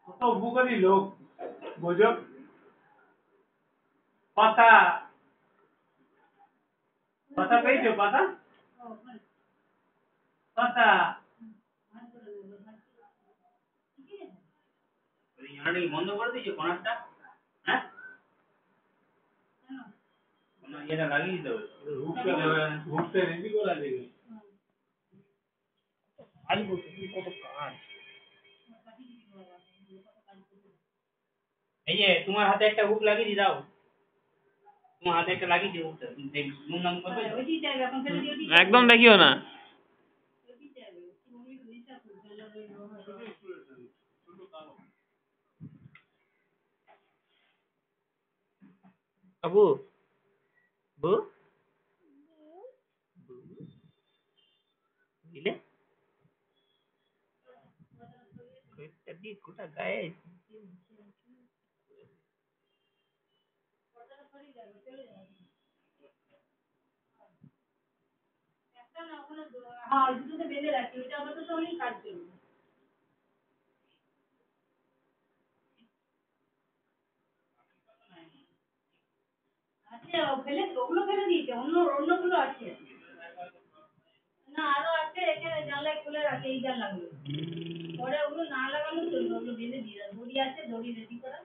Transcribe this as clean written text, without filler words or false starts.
কত উপকারী লোক বোঝো পাতা পাতা পেয়েছো পাতা পাতা ইয়ারটা কি বন্ধ করে দিয়েছো কোনারটা হ্যাঁ কোনার এটা লাগিয়ে দিতে হবে হুকটা রেডি করা যাবে আজ বলতে কত কাজ এই যে তোমার হাতে একটা হুক লাগিয়ে দি দাও তোমার হাতে একটা লাগিয়ে দিও হুকটা তুমি নাম করবে একদম দেখিও না বাবু বু দিলে গোটা গায়ে হ্যাঁ দুটোতে বেঁধে রাখি ওইটা আপাতত আমি কাজ করবো আচ্ছা ফেলে ওগুলো ফেলে দিয়েছে অন্যগুলো আছে না আরো আছে এখানে জানলায় খুলে রাখে এই জানলাগুলো পরে ওগুলো না লাগালেও চলবে ওগুলো বেঁধে দিয়ে দড়ি আছে দড়ি রেডি করা